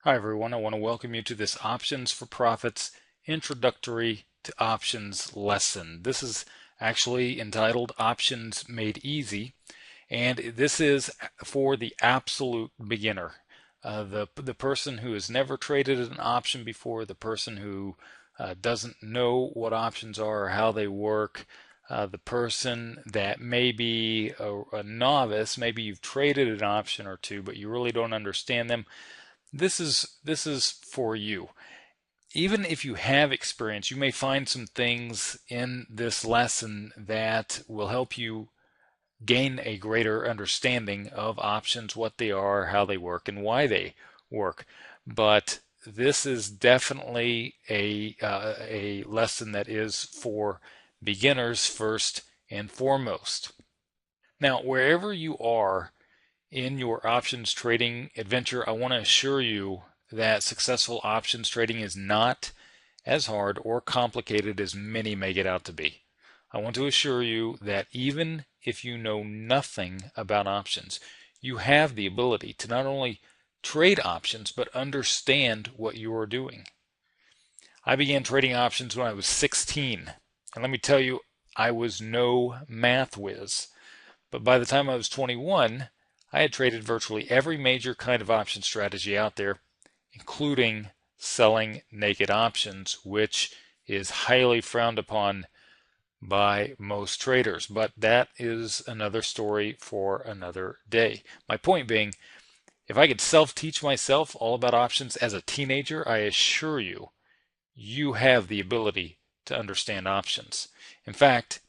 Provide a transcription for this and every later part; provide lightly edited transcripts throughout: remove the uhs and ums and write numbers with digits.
Hi everyone, I want to welcome you to this Options for Profits Introductory to Options lesson. This is actually entitled Options Made Easy, and this is for the absolute beginner. The person who has never traded an option before, the person who doesn't know what options are or how they work, the person that may be a novice, maybe you've traded an option or two, but you really don't understand them. This is for you. Even if you have experience, you may find some things in this lesson that will help you gain a greater understanding of options, what they are, how they work, and why they work. But this is definitely a lesson that is for beginners first and foremost. Now, wherever you are in your options trading adventure, I want to assure you that successful options trading is not as hard or complicated as many make it out to be. I want to assure you that even if you know nothing about options, you have the ability to not only trade options but understand what you are doing. I began trading options when I was 16, and let me tell you, I was no math whiz. But by the time I was 21, I had traded virtually every major kind of option strategy out there, including selling naked options, which is highly frowned upon by most traders. But that is another story for another day. My point being, if I could self-teach myself all about options as a teenager, I assure you, you have the ability to understand options. In fact,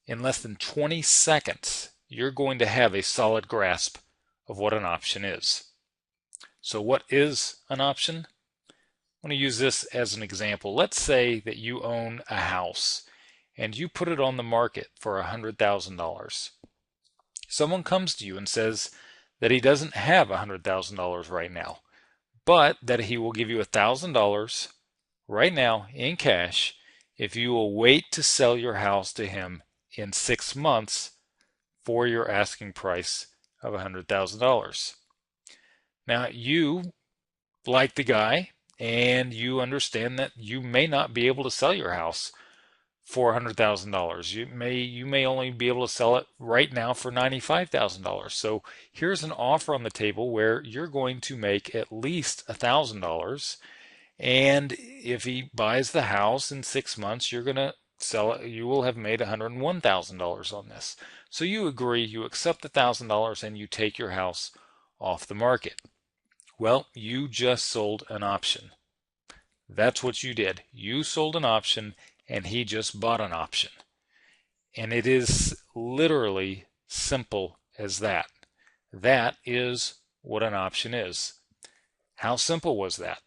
in less than 20 seconds, you're going to have a solid grasp of what an option is. So what is an option? I want to use this as an example. Let's say that you own a house and you put it on the market for $100,000. Someone comes to you and says that he doesn't have $100,000 right now, but that he will give you $1,000 right now in cash if you will wait to sell your house to him in 6 months for your asking price of $100,000. Now, you like the guy, and you understand that you may not be able to sell your house for $100,000. You may only be able to sell it right now for $95,000. So here's an offer on the table where you're going to make at least $1,000, and if he buys the house in 6 months, you're going to sell it. You will have made $101,000 on this. So you agree, you accept the $1,000, and you take your house off the market. Well, you just sold an option. That's what you did. You sold an option, and he just bought an option. And it is literally simple as that. That is what an option is. How simple was that?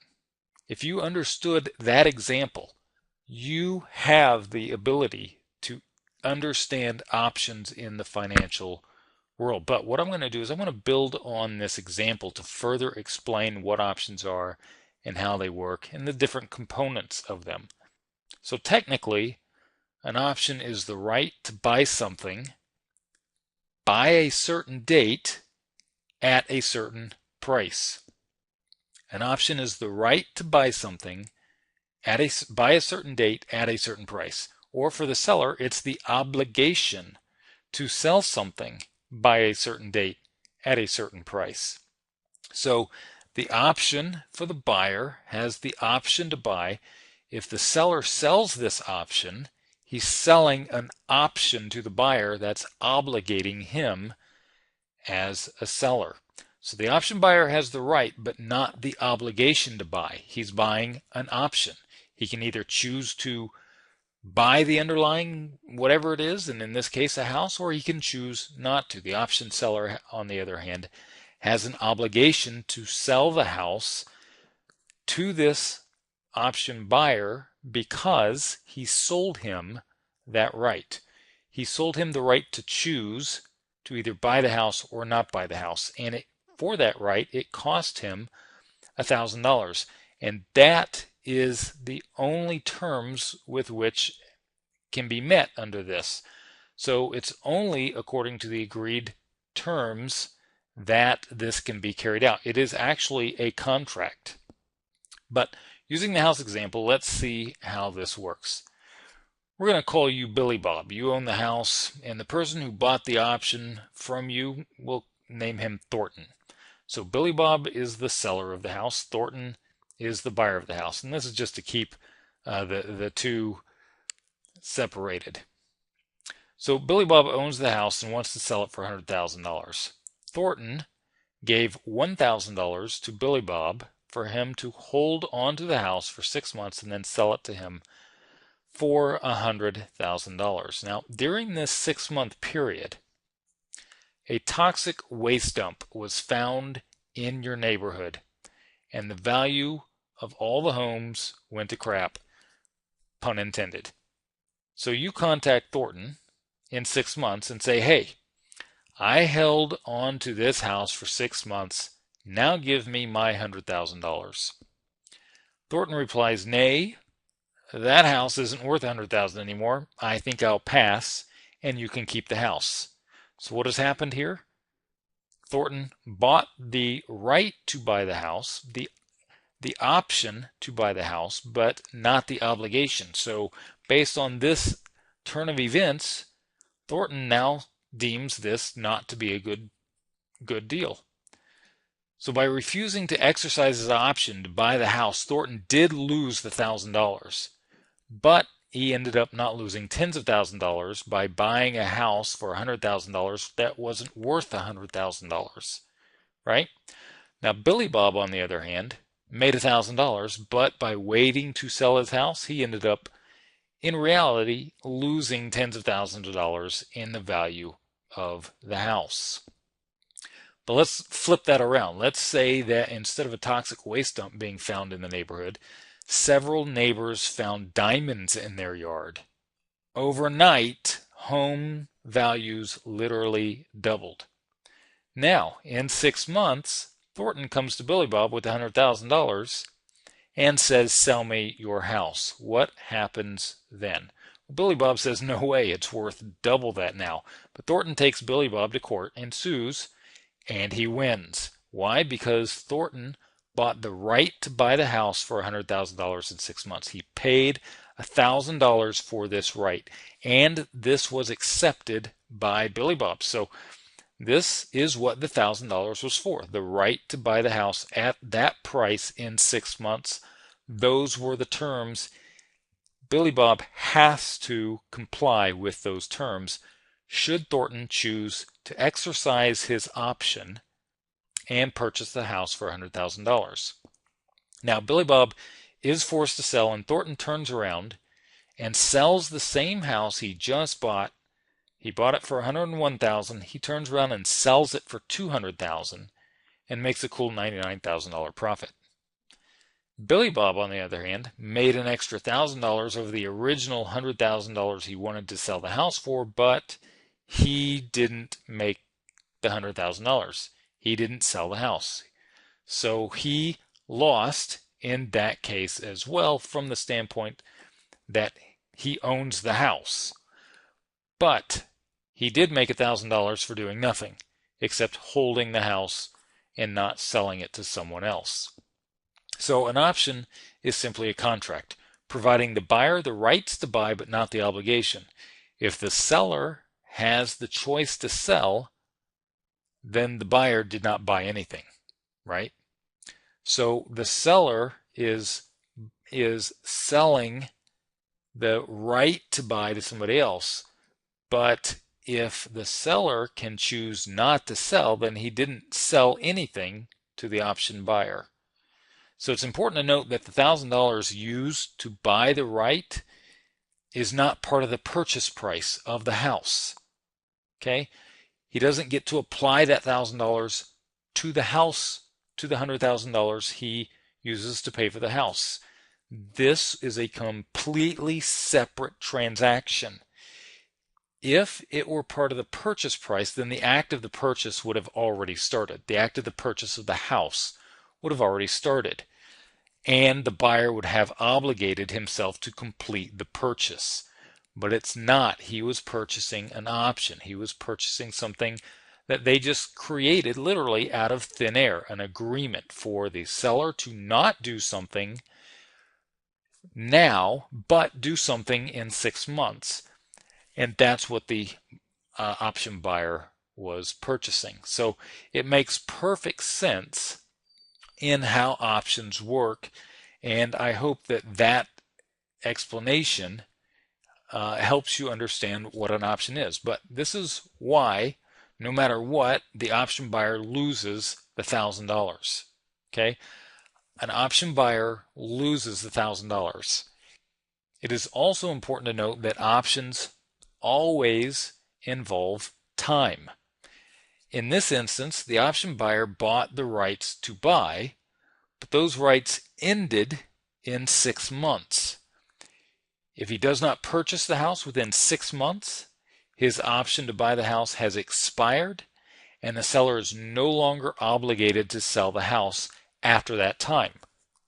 If you understood that example, you have the ability to understand options in the financial world. But what I'm going to do is I'm going to build on this example to further explain what options are and how they work and the different components of them. So technically, an option is the right to buy something by a certain date at a certain price. An option is the right to buy something by a certain date at a certain price. Or for the seller, it's the obligation to sell something by a certain date at a certain price. So the option for the buyer has the option to buy. If the seller sells this option, he's selling an option to the buyer that's obligating him as a seller. So the option buyer has the right, but not the obligation to buy. He's buying an option. He can either choose to buy the underlying whatever it is, and in this case a house, or he can choose not to. The option seller, on the other hand, has an obligation to sell the house to this option buyer because he sold him that right. He sold him the right to choose to either buy the house or not buy the house. And for that right, it cost him $1,000. And that is the only terms with which can be met under this. So it's only according to the agreed terms that this can be carried out. It is actually a contract. But using the house example, let's see how this works. We're going to call you Billy Bob. You own the house, and the person who bought the option from you, we'll name him Thornton. So Billy Bob is the seller of the house. Thornton is the buyer of the house. And this is just to keep the two separated. So Billy Bob owns the house and wants to sell it for $100,000. Thornton gave $1,000 to Billy Bob for him to hold on to the house for 6 months and then sell it to him for $100,000. Now, during this 6-month period, a toxic waste dump was found in your neighborhood, and the value of all the homes went to crap, pun intended. So you contact Thornton in 6 months and say, hey, I held on to this house for 6 months. Now give me my $100,000. Thornton replies, nay, that house isn't worth $100,000 anymore. I think I'll pass, and you can keep the house. So what has happened here? Thornton bought the right to buy the house, the option to buy the house, but not the obligation. So based on this turn of events, Thornton now deems this not to be a good deal. So by refusing to exercise his option to buy the house, Thornton did lose the $1,000, but he ended up not losing tens of thousands of dollars by buying a house for $100,000 that wasn't worth $100,000, right? Now Billy Bob, on the other hand, made $1,000, but by waiting to sell his house, he ended up, in reality, losing tens of thousands of dollars in the value of the house. But let's flip that around. Let's say that instead of a toxic waste dump being found in the neighborhood, several neighbors found diamonds in their yard. Overnight, home values literally doubled. Now, in 6 months, Thornton comes to Billy Bob with $100,000 and says, sell me your house. What happens then? Billy Bob says, no way, it's worth double that now. But Thornton takes Billy Bob to court and sues, and he wins. Why? Because Thornton bought the right to buy the house for $100,000 in 6 months. He paid $1,000 for this right, and this was accepted by Billy Bob. So this is what the $1,000 was for, the right to buy the house at that price in 6 months. Those were the terms. Billy Bob has to comply with those terms should Thornton choose to exercise his option and purchase the house for $100,000. Now, Billy Bob is forced to sell, and Thornton turns around and sells the same house he just bought. He bought it for $101,000. He turns around and sells it for $200,000 and makes a cool $99,000 profit. Billy Bob, on the other hand, made an extra $1,000 over the original $100,000 he wanted to sell the house for, but he didn't make the $100,000. He didn't sell the house. So he lost in that case as well, from the standpoint that he owns the house. But he did make $1,000 for doing nothing except holding the house and not selling it to someone else. So an option is simply a contract, providing the buyer the rights to buy but not the obligation. If the seller has the choice to sell, then the buyer did not buy anything, right? So the seller is selling the right to buy to somebody else, but if the seller can choose not to sell, then he didn't sell anything to the option buyer. So it's important to note that the $1,000 used to buy the right is not part of the purchase price of the house. Okay? He doesn't get to apply that $1,000 to the house, to the $100,000 he uses to pay for the house. This is a completely separate transaction. If it were part of the purchase price, then the act of the purchase would have already started. The act of the purchase of the house would have already started, and the buyer would have obligated himself to complete the purchase. But it's not. He was purchasing an option. He was purchasing something that they just created literally out of thin air, an agreement for the seller to not do something now, but do something in 6 months. And that's what the option buyer was purchasing. So it makes perfect sense in how options work, and I hope that that explanation helps you understand what an option is. But this is why, no matter what, the option buyer loses the $1,000. Okay? An option buyer loses the $1,000. It is also important to note that options always involve time. In this instance, the option buyer bought the rights to buy, but those rights ended in 6 months. If he does not purchase the house within 6 months, his option to buy the house has expired, and the seller is no longer obligated to sell the house after that time.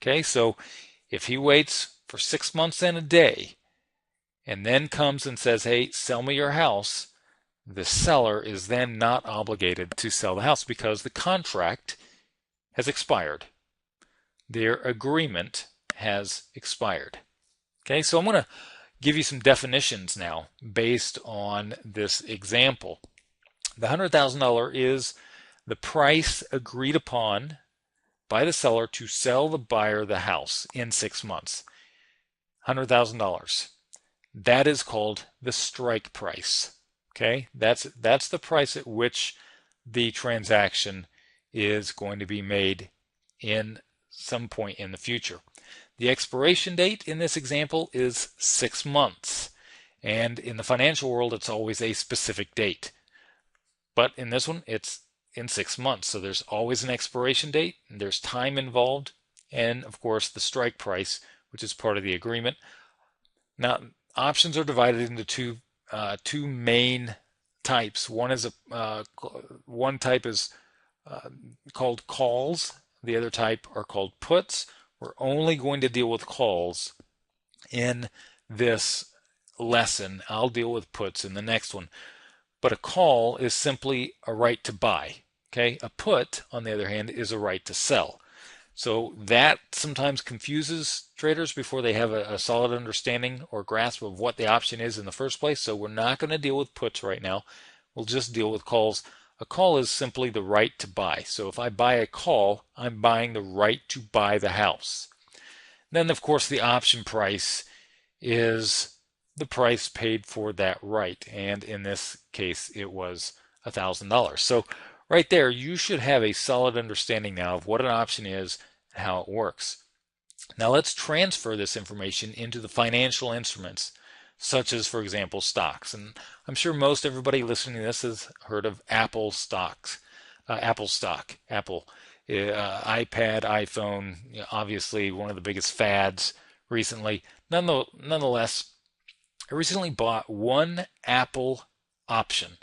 Okay, so if he waits for 6 months and a day, and then comes and says, hey, sell me your house, the seller is then not obligated to sell the house because the contract has expired. Their agreement has expired. Okay, so I'm going to give you some definitions now based on this example. The $100,000 is the price agreed upon by the seller to sell the buyer the house in 6 months. $100,000. That is called the strike price. Okay, that's the price at which the transaction is going to be made in some point in the future. The expiration date in this example is 6 months, and in the financial world it's always a specific date, but in this one it's in 6 months, so there's always an expiration date, and there's time involved, and of course the strike price, which is part of the agreement. Now, options are divided into two main types. One type is called calls. The other type are called puts. We're only going to deal with calls in this lesson. I'll deal with puts in the next one. But a call is simply a right to buy. Okay? A put, on the other hand, is a right to sell. So that sometimes confuses traders before they have a solid understanding or grasp of what the option is in the first place. So we're not going to deal with puts right now. We'll just deal with calls. A call is simply the right to buy. So if I buy a call, I'm buying the right to buy the house. Then, of course, the option price is the price paid for that right. And in this case, it was $1,000. So right there, you should have a solid understanding now of what an option is and how it works. Now let's transfer this information into the financial instruments, such as, for example, stocks. And I'm sure most everybody listening to this has heard of Apple stocks, Apple stock, Apple, iPad, iPhone, obviously one of the biggest fads recently. Nonetheless, I recently bought one Apple option.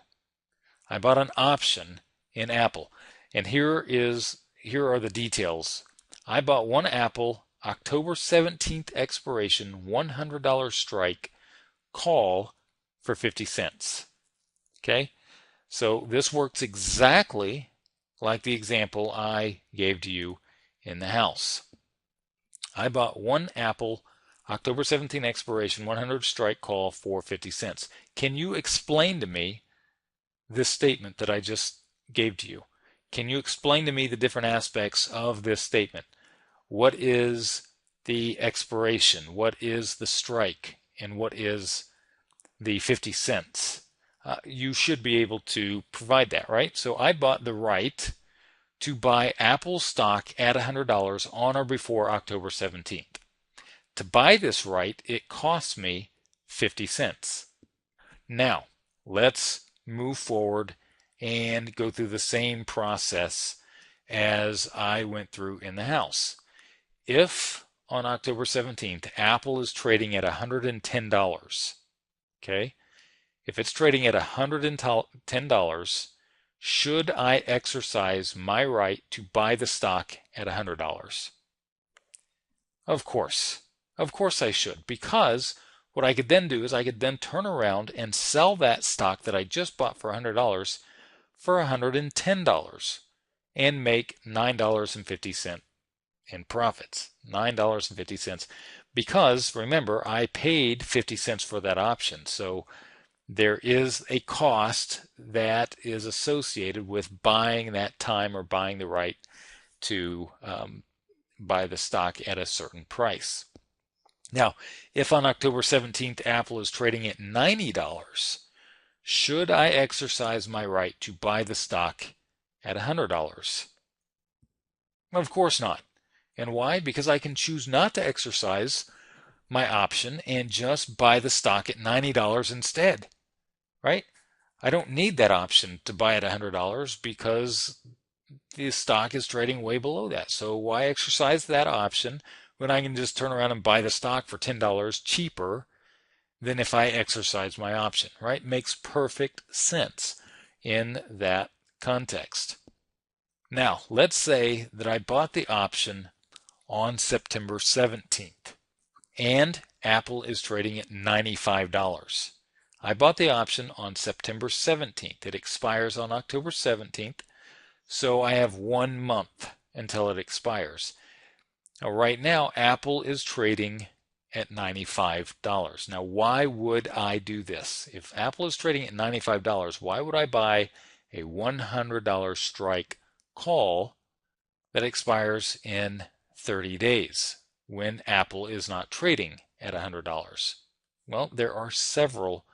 I bought an option in Apple, and here are the details. I bought one Apple October 17th expiration, $100 strike call for 50 cents. Okay, so this works exactly like the example I gave to you in the house. I bought one Apple October 17th expiration, 100 strike call for 50 cents. Can you explain to me this statement that I just gave to you? Can you explain to me the different aspects of this statement? What is the expiration? What is the strike? And what is the 50 cents? You should be able to provide that, right? So I bought the right to buy Apple stock at $100 on or before October 17th. To buy this right, it costs me 50 cents. Now, let's move forward and go through the same process as I went through in the house. If on October 17th, Apple is trading at $110, okay? If it's trading at $110, should I exercise my right to buy the stock at $100? Of course. Of course I should, because what I could then do is I could then turn around and sell that stock that I just bought for $100 for $110 and make $9.50 in profits. $9.50 because remember I paid 50 cents for that option. So there is a cost that is associated with buying that time or buying the right to buy the stock at a certain price. Now, if on October 17th Apple is trading at $90, should I exercise my right to buy the stock at $100? Of course not. And why? Because I can choose not to exercise my option and just buy the stock at $90 instead, right? I don't need that option to buy at $100 because the stock is trading way below that. So why exercise that option when I can just turn around and buy the stock for $10 cheaper than if I exercise my option, right? Makes perfect sense in that context. Now, let's say that I bought the option on September 17th and Apple is trading at $95. I bought the option on September 17th. It expires on October 17th, so I have 1 month until it expires. Now, right now, Apple is trading at $95. Now, why would I do this? If Apple is trading at $95, why would I buy a $100 strike call that expires in 30 days when Apple is not trading at $100? Well, there are several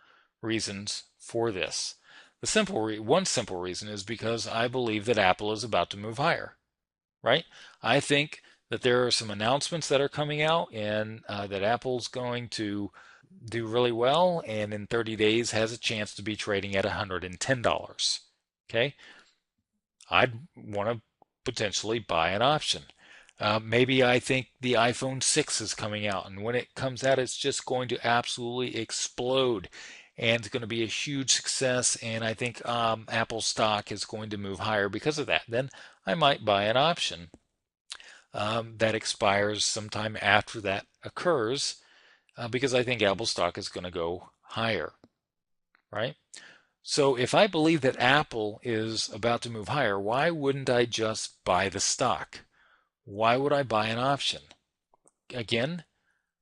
reasons for this. One simple reason is because I believe that Apple is about to move higher, right? I think that there are some announcements that are coming out and that Apple's going to do really well and in 30 days has a chance to be trading at $110. Okay? I'd want to potentially buy an option. Maybe I think the iPhone 6 is coming out, and when it comes out, it's just going to absolutely explode, and it's going to be a huge success, and I think Apple stock is going to move higher because of that. Then I might buy an option that expires sometime after that occurs because I think Apple stock is going to go higher, right? So if I believe that Apple is about to move higher, why wouldn't I just buy the stock? Why would I buy an option? Again,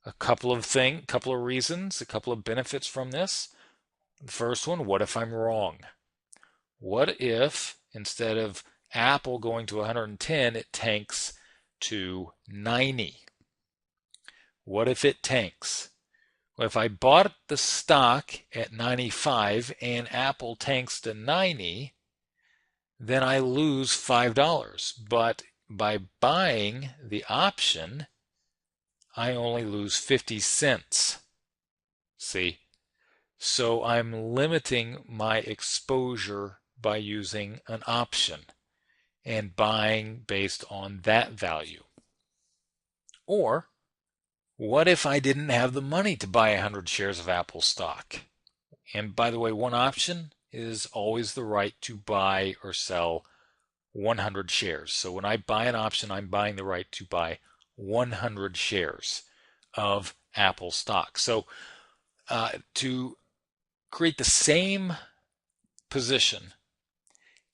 a couple of reasons, a couple of benefits from this. The first one, what if I'm wrong? What if instead of Apple going to 110, it tanks to 90? What if it tanks? Well, if I bought the stock at 95 and Apple tanks to 90, then I lose $5. But by buying the option, I only lose 50 cents. See? So I'm limiting my exposure by using an option and buying based on that value. Or what if I didn't have the money to buy 100 shares of Apple stock? And by the way, one option is always the right to buy or sell 100 shares. So when I buy an option, I'm buying the right to buy 100 shares of Apple stock. So to create the same position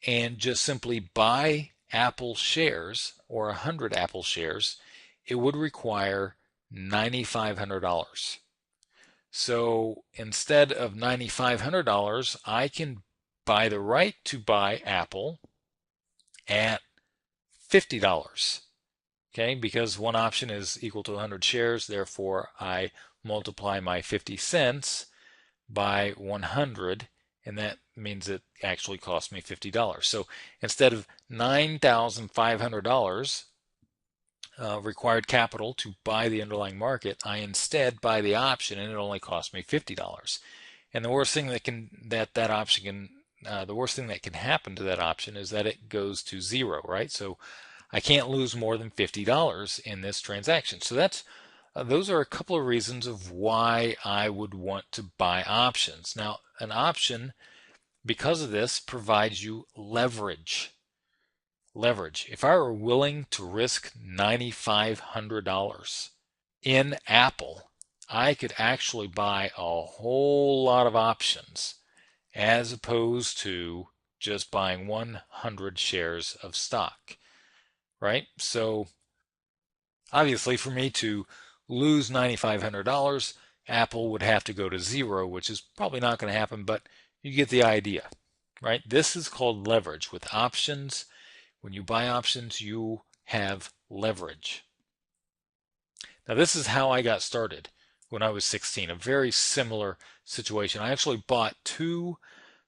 and just simply buy Apple shares or 100 Apple shares, it would require $9,500. So instead of $9,500, I can buy the right to buy Apple at $50. Okay, because one option is equal to 100 shares, therefore I multiply my 50 cents by 100, and that means it actually cost me $50. So instead of $9,500 required capital to buy the underlying market, I instead buy the option, and it only cost me $50. And the worst thing that can happen to that option is that it goes to zero, right? So I can't lose more than $50 in this transaction. So those are a couple of reasons of why I would want to buy options. Now, an option, because of this, provides you leverage. If I were willing to risk $9,500 in Apple, I could actually buy a whole lot of options as opposed to just buying 100 shares of stock, right? So obviously for me to lose $9,500, Apple would have to go to zero, which is probably not going to happen, but you get the idea, right? This is called leverage. With options, when you buy options, you have leverage. Now, this is how I got started when I was 16, a very similar situation. I actually bought two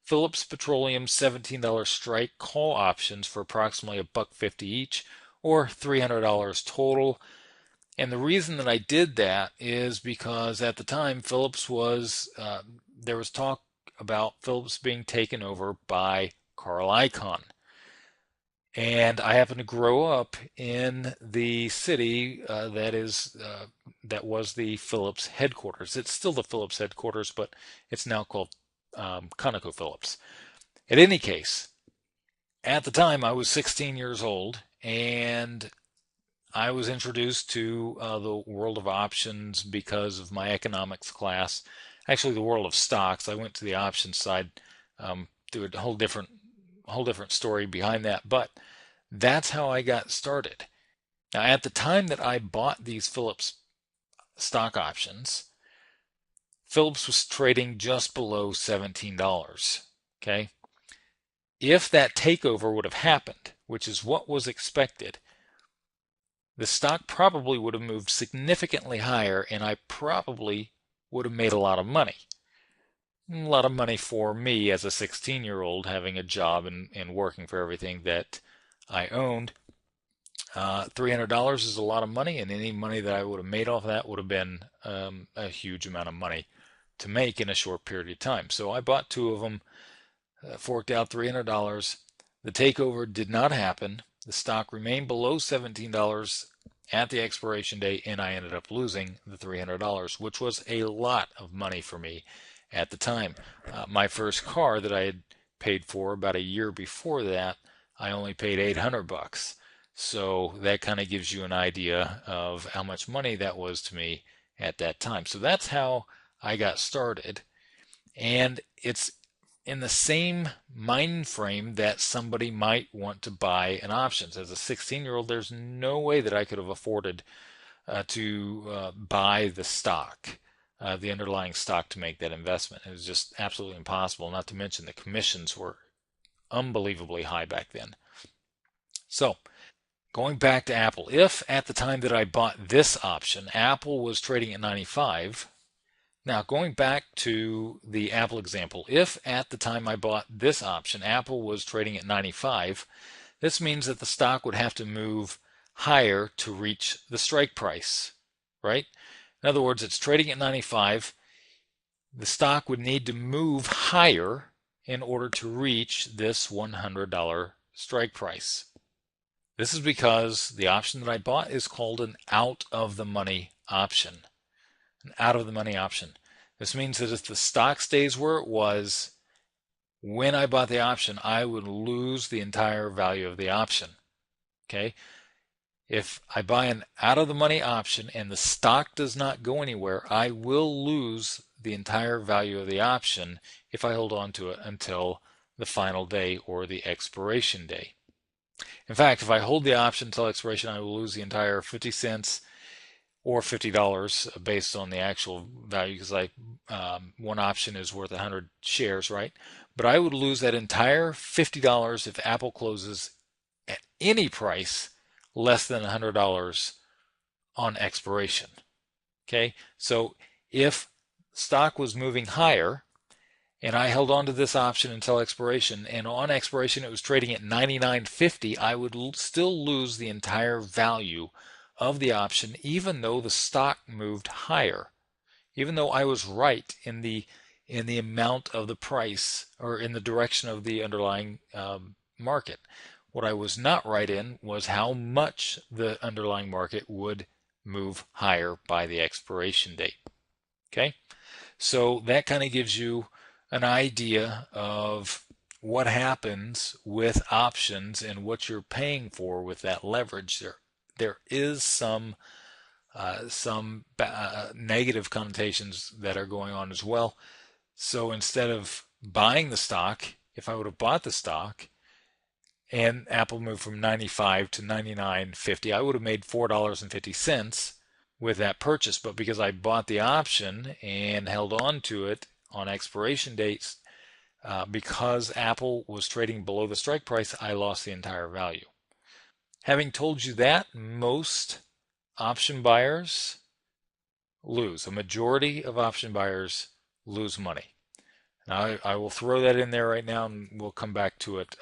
Phillips Petroleum $17 strike call options for approximately $1.50 each, or $300 total. And the reason that I did that is because at the time Phillips was there was talk about Phillips being taken over by Carl Icahn. And I happen to grow up in the city that was the Phillips headquarters. It's still the Phillips headquarters, but it's now called ConocoPhillips. In any case, at the time I was 16 years old, and I was introduced to the world of options because of my economics class. Actually, the world of stocks. I went to the options side. Through a whole different story behind that, but that's how I got started. Now, at the time that I bought these Phillips stock options, Phillips was trading just below $17. Okay, if that takeover would have happened, which is what was expected, the stock probably would have moved significantly higher, and I probably would have made a lot of money. A lot of money for me as a 16-year-old having a job and working for everything that I owned. $300 is a lot of money, and any money that I would have made off that would have been a huge amount of money to make in a short period of time. So I bought two of them, forked out $300. The takeover did not happen. The stock remained below $17 at the expiration date, and I ended up losing the $300, which was a lot of money for me at the time. My first car that I had paid for about a year before that, I only paid $800. So that kind of gives you an idea of how much money that was to me at that time. So that's how I got started. And it's in the same mind frame that somebody might want to buy an options. As a 16-year-old, there's no way that I could have afforded to buy the stock, the underlying stock, to make that investment. It was just absolutely impossible, not to mention the commissions were unbelievably high back then. So, going back to Apple, if at the time that I bought this option, Apple was trading at 95, now going back to the Apple example, if at the time I bought this option, Apple was trading at 95, this means that the stock would have to move higher to reach the strike price, right? In other words, it's trading at 95. The stock would need to move higher in order to reach this $100 strike price. This is because the option that I bought is called an out-of-the-money option. An out-of-the-money option. This means that if the stock stays where it was when I bought the option, I would lose the entire value of the option. Okay? If I buy an out-of-the-money option and the stock does not go anywhere, I will lose the entire value of the option if I hold on to it until the final day or the expiration day. In fact, if I hold the option until expiration, I will lose the entire 50 cents or $50 based on the actual value, because one option is worth 100 shares, right? But I would lose that entire $50 if Apple closes at any price less than $100 on expiration. Okay, so if stock was moving higher and I held on to this option until expiration, and on expiration it was trading at $99.50, I would still lose the entire value of the option, even though the stock moved higher, even though I was right in the amount of the price, or in the direction of the underlying market. What I was not right in was how much the underlying market would move higher by the expiration date. Okay, so that kind of gives you an idea of what happens with options and what you're paying for with that leverage. There is some negative connotations that are going on as well. So instead of buying the stock if I would have bought the stock and Apple moved from 95 to 99.50, I would have made $4.50 with that purchase. But because I bought the option and held on to it on expiration dates, because Apple was trading below the strike price, I lost the entire value. Having told you that, most option buyers lose. A majority of option buyers lose money. Now, I will throw that in there right now, and we'll come back to it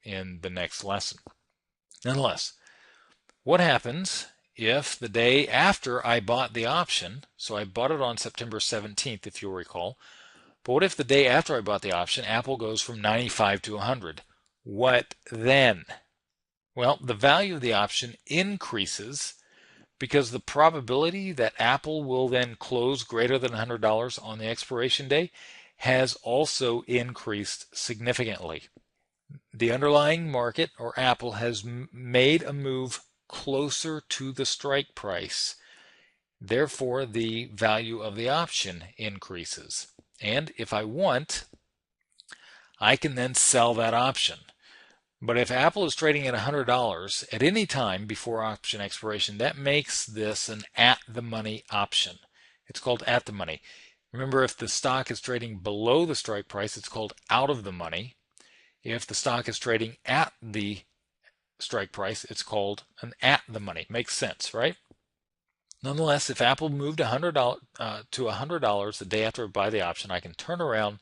in the next lesson. Nonetheless, what happens if the day after I bought the option, so I bought it on September 17th, if you'll recall, but what if the day after I bought the option, Apple goes from 95 to 100? What then? Well, the value of the option increases because the probability that Apple will then close greater than $100 on the expiration day has also increased significantly. The underlying market, or Apple, has made a move closer to the strike price. Therefore, the value of the option increases. And if I want, I can then sell that option. But if Apple is trading at $100 at any time before option expiration, that makes this an at-the-money option. It's called at the money. Remember, if the stock is trading below the strike price, it's called out of the money. If the stock is trading at the strike price, it's called an at the money. Makes sense, right? Nonetheless, if Apple moved $100 to $100 the day after I buy the option, I can turn around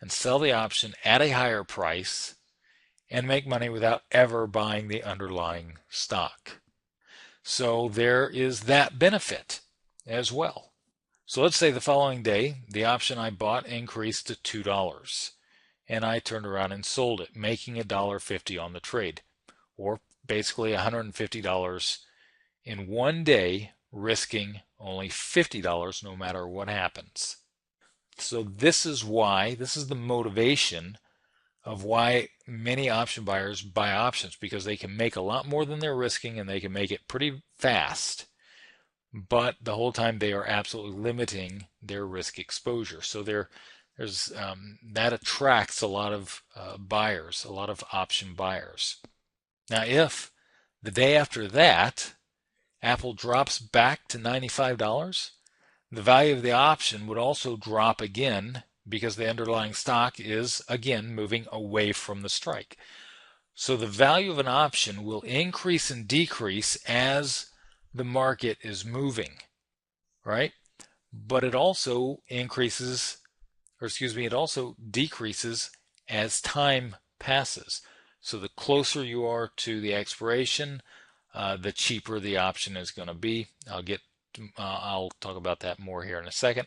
and sell the option at a higher price and make money without ever buying the underlying stock. So there is that benefit as well. So let's say the following day, the option I bought increased to $2, and I turned around and sold it, making $1.50 on the trade, or basically $150 in one day, risking only $50 no matter what happens. So this is the motivation of why many option buyers buy options, because they can make a lot more than they're risking and they can make it pretty fast, but the whole time they are absolutely limiting their risk exposure. So there's that attracts a lot of buyers, a lot of option buyers. Now, if the day after that Apple drops back to $95, the value of the option would also drop again, because the underlying stock is again moving away from the strike. So the value of an option will increase and decrease as the market is moving, right? But it also increases, it also decreases as time passes. So the closer you are to the expiration, the cheaper the option is going to be. I'll talk about that more here in a second.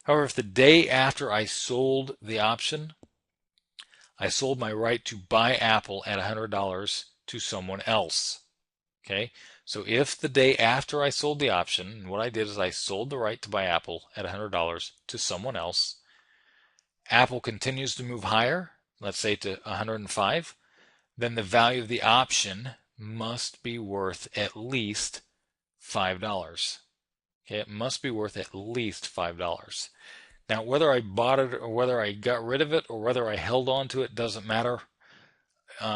However, if the day after I sold the option, I sold my right to buy Apple at $100 to someone else. Okay, so if the day after I sold the option, what I did is I sold the right to buy Apple at $100 to someone else, Apple continues to move higher, let's say to 105, then the value of the option must be worth at least $5. Okay, it must be worth at least $5. Now, whether I bought it or whether I got rid of it or whether I held on to it doesn't matter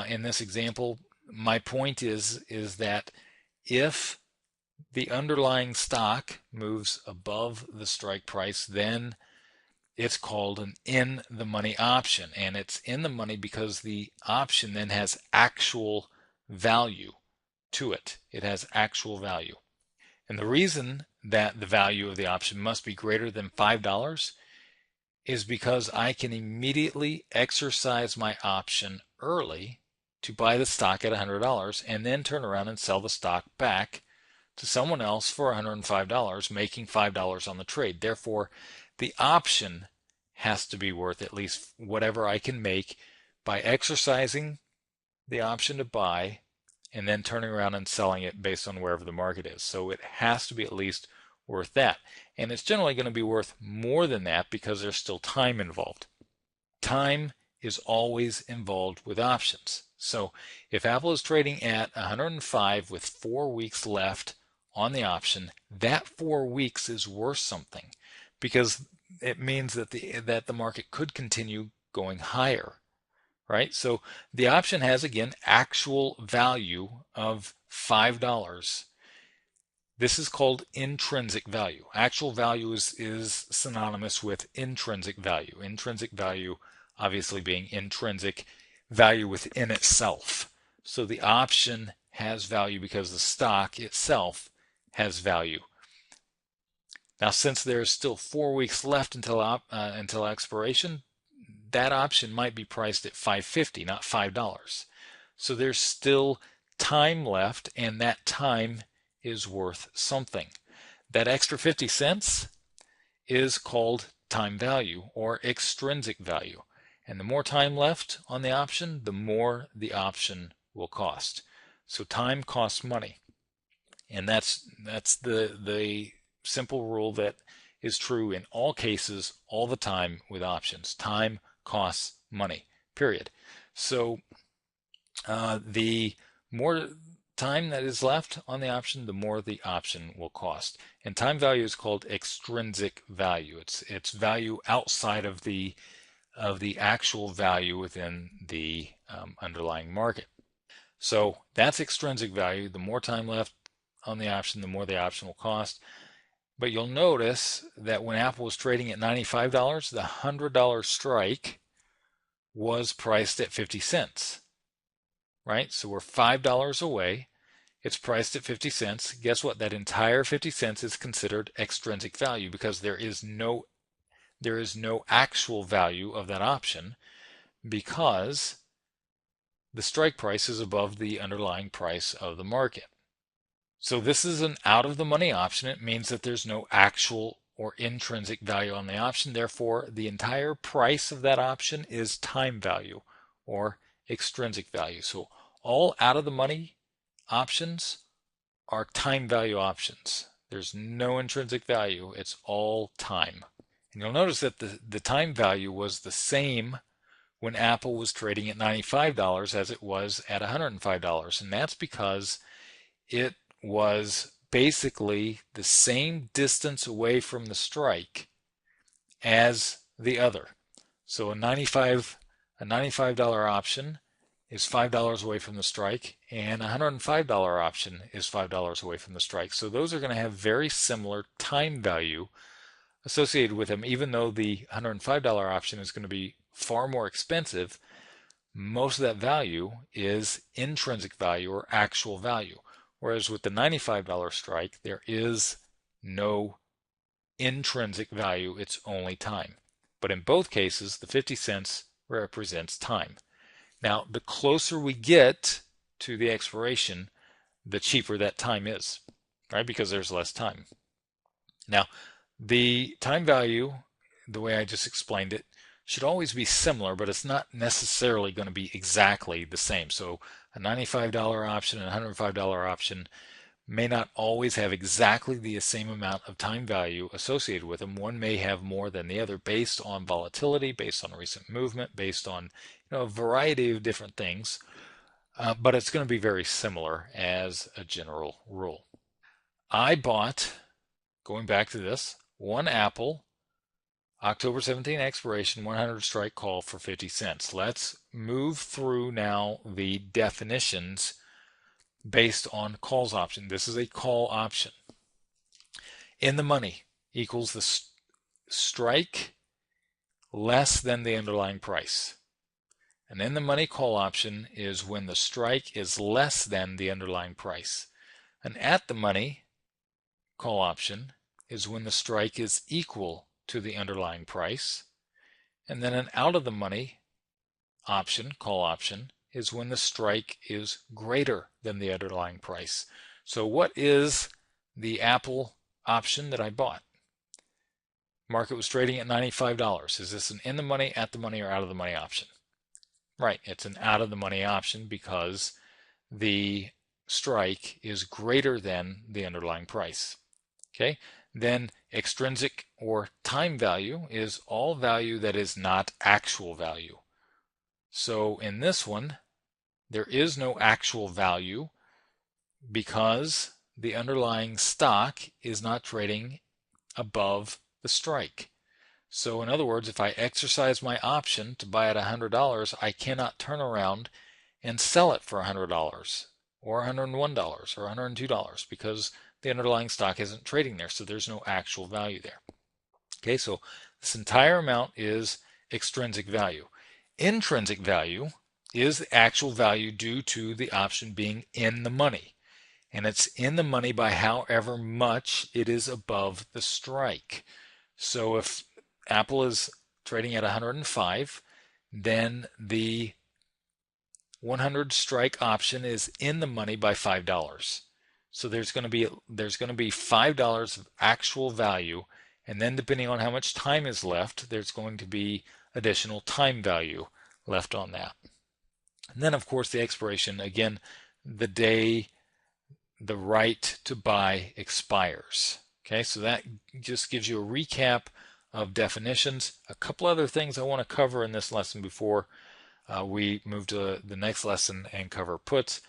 in this example. My point is that if the underlying stock moves above the strike price, then it's called an in-the-money option. And it's in the money because the option then has actual value to it. It has actual value. And the reason that the value of the option must be greater than $5 is because I can immediately exercise my option early to buy the stock at $100 and then turn around and sell the stock back to someone else for $105, making $5 on the trade. Therefore, the option has to be worth at least whatever I can make by exercising the option to buy and then turning around and selling it based on wherever the market is. So it has to be at least worth that. And it's generally going to be worth more than that because there's still time involved. Time is always involved with options. So if Apple is trading at 105 with 4 weeks left on the option, that 4 weeks is worth something because it means that the market could continue going higher. right? So the option has, again, actual value of $5. This is called intrinsic value. Actual value is synonymous with intrinsic value. Intrinsic value obviously being intrinsic value within itself. So the option has value because the stock itself has value. Now, since there's still 4 weeks left until expiration, that option might be priced at $5.50, not $5. So there's still time left, and that time is worth something. That extra 50 cents is called time value or extrinsic value. And the more time left on the option, the more the option will cost. So time costs money. And that's the simple rule that is true in all cases, all the time with options. Time costs money, period. So the more time that is left on the option, the more the option will cost. And time value is called extrinsic value. It's value outside of the actual value within the underlying market. So that's extrinsic value. The more time left on the option, the more the option will cost. But you'll notice that when Apple was trading at $95, the $100 strike was priced at 50 cents. Right? So we're $5 away. It's priced at 50 cents. Guess what? That entire 50 cents is considered extrinsic value because there is no actual value of that option because the strike price is above the underlying price of the market. So this is an out of the money option. It means that there's no actual or intrinsic value on the option. Therefore, the entire price of that option is time value or extrinsic value. So all out of the money options are time value options. There's no intrinsic value. It's all time. And you'll notice that the time value was the same when Apple was trading at $95 as it was at $105. And that's because it was basically the same distance away from the strike as the other. So a $95 option is $5 away from the strike, and a $105 option is $5 away from the strike. So those are going to have very similar time value associated with them. Even though the $105 option is going to be far more expensive, most of that value is intrinsic value or actual value. Whereas with the $95 strike, there is no intrinsic value, it's only time. But in both cases, the 50 cents represents time. Now, the closer we get to the expiration, the cheaper that time is, right? Because there's less time. Now, the time value, the way I just explained it, should always be similar, but it's not necessarily going to be exactly the same. So a $95 option and a $105 option may not always have exactly the same amount of time value associated with them. One may have more than the other based on volatility, based on recent movement, based on a variety of different things, but it's going to be very similar as a general rule. I bought, going back to this, one Apple October 17 expiration 100 strike call for 50 cents. Let's move through now the definitions based on calls option. This is a call option. In the money equals the strike less than the underlying price. And in the money call option is when the strike is less than the underlying price. An at the money call option is when the strike is equal to the underlying price. And then an out of the money option, call option, is when the strike is greater than the underlying price. So what is the Apple option that I bought? Market was trading at $95. Is this an in the money, at the money, or out of the money option? Right, it's an out of the money option because the strike is greater than the underlying price. Okay, then extrinsic or time value is all value that is not actual value. So in this one, there is no actual value because the underlying stock is not trading above the strike. So in other words, if I exercise my option to buy at $100, I cannot turn around and sell it for $100 or $101 or $102 because the underlying stock isn't trading there. So there's no actual value there. Okay, so this entire amount is extrinsic value. Intrinsic value is the actual value due to the option being in the money. And it's in the money by however much it is above the strike. So if Apple is trading at 105, then the 100 strike option is in the money by $5. So there's going to be $5 of actual value, and then depending on how much time is left, there's going to be additional time value left on that. And then of course the expiration, again, the day the right to buy expires. Okay, so that just gives you a recap of definitions. A couple other things I want to cover in this lesson before we move to the next lesson and cover puts.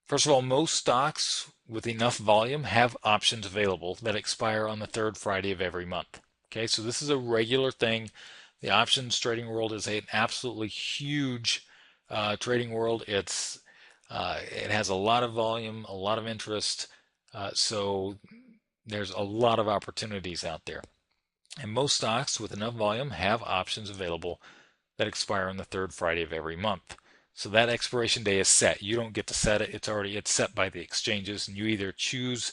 First of all, most stocks with enough volume have options available that expire on the third Friday of every month. Okay, so this is a regular thing. The options trading world is an absolutely huge trading world. It has a lot of volume, a lot of interest, so there's a lot of opportunities out there. And most stocks with enough volume have options available that expire on the third Friday of every month. So that expiration day is set. You don't get to set it. It's set by the exchanges, and you either choose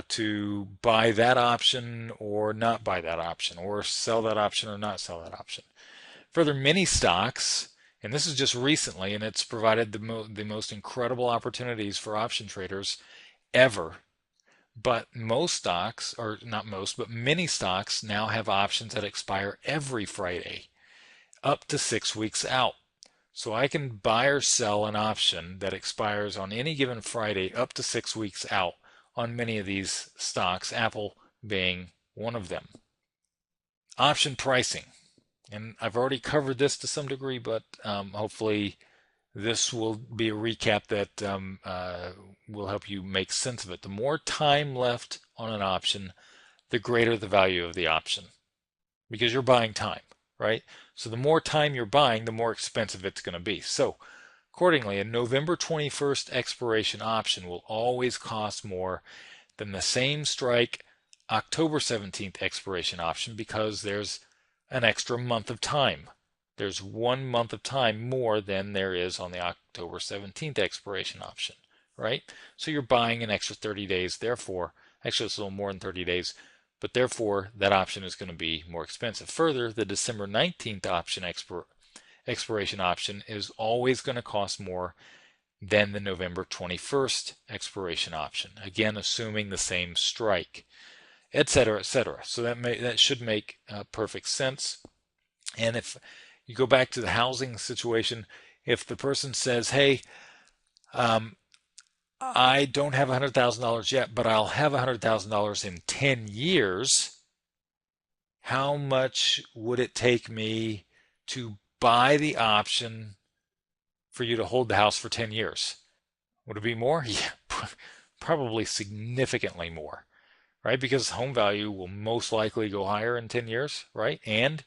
to buy that option or not buy that option, or sell that option or not sell that option. Further, many stocks, and this is just recently, and it's provided the most incredible opportunities for option traders ever. But most stocks, or not most, but many stocks now have options that expire every Friday, up to 6 weeks out. So I can buy or sell an option that expires on any given Friday up to 6 weeks out on many of these stocks, Apple being one of them. Option pricing. And I've already covered this to some degree, but hopefully this will be a recap that will help you make sense of it. The more time left on an option, the greater the value of the option, because you're buying time, right? So the more time you're buying, the more expensive it's going to be. So accordingly, a November 21st expiration option will always cost more than the same strike October 17th expiration option because there's an extra month of time. There's 1 month of time more than there is on the October 17th expiration option, right? So you're buying an extra 30 days, therefore, actually it's a little more than 30 days, but therefore that option is going to be more expensive. Further, the December 19th option expiration option is always going to cost more than the November 21st expiration option, again assuming the same strike, etc., etc. So that should make perfect sense. And if you go back to the housing situation, if the person says, hey, I don't have $100,000 yet, but I'll have $100,000 in 10 years, how much would it take me to buy the option for you to hold the house for 10 years? Would it be more? Yeah, probably significantly more, right? Because home value will most likely go higher in 10 years, right? And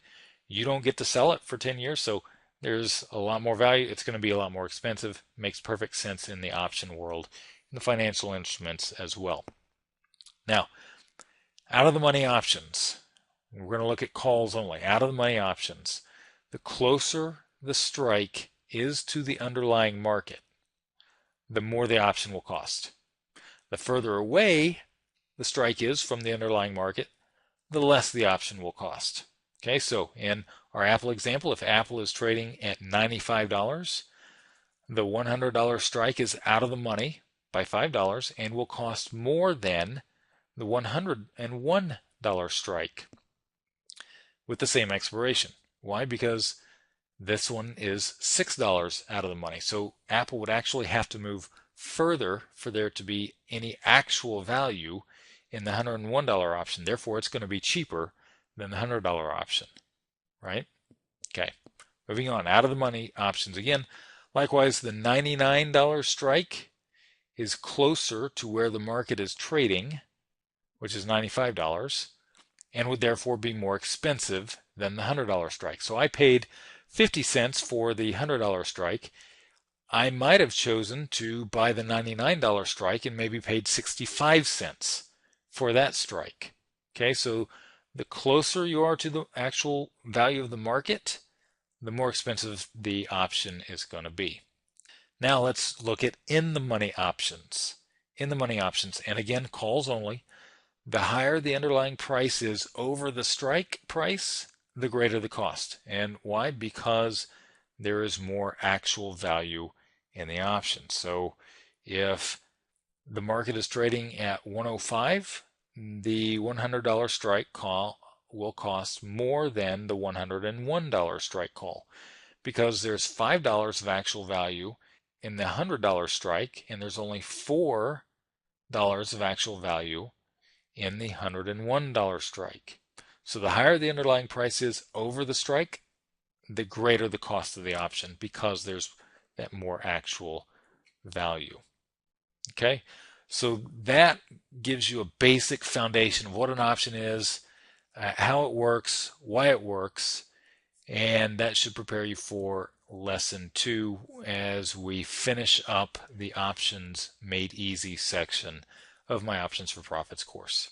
you don't get to sell it for 10 years, so there's a lot more value. It's going to be a lot more expensive. Makes perfect sense in the option world, in the financial instruments as well. Now, out of the money options, we're going to look at calls only. Out of the money options, the closer the strike is to the underlying market, the more the option will cost. The further away the strike is from the underlying market, the less the option will cost. Okay, so in our Apple example, if Apple is trading at $95, the $100 strike is out of the money by $5 and will cost more than the $101 strike with the same expiration. Why? Because this one is $6 out of the money. So Apple would actually have to move further for there to be any actual value in the $101 option. Therefore, it's going to be cheaper than the $100 option, right? Okay, moving on. Out of the money options again. Likewise, the $99 strike is closer to where the market is trading, which is $95, and would therefore be more expensive than the $100 strike. So I paid 50 cents for the $100 strike. I might have chosen to buy the $99 strike and maybe paid 65 cents for that strike. Okay, so the closer you are to the actual value of the market, the more expensive the option is going to be. Now let's look at in the money options. In the money options, and again, calls only. The higher the underlying price is over the strike price, the greater the cost. And why? Because there is more actual value in the option. So if the market is trading at 105, the $100 strike call will cost more than the $101 strike call, because there's $5 of actual value in the $100 strike, and there's only $4 of actual value in the $101 strike. So the higher the underlying price is over the strike, the greater the cost of the option, because there's that more actual value. Okay, so that gives you a basic foundation of what an option is, how it works, why it works, and that should prepare you for lesson 2 as we finish up the Options Made Easy section of my Options for Profits course.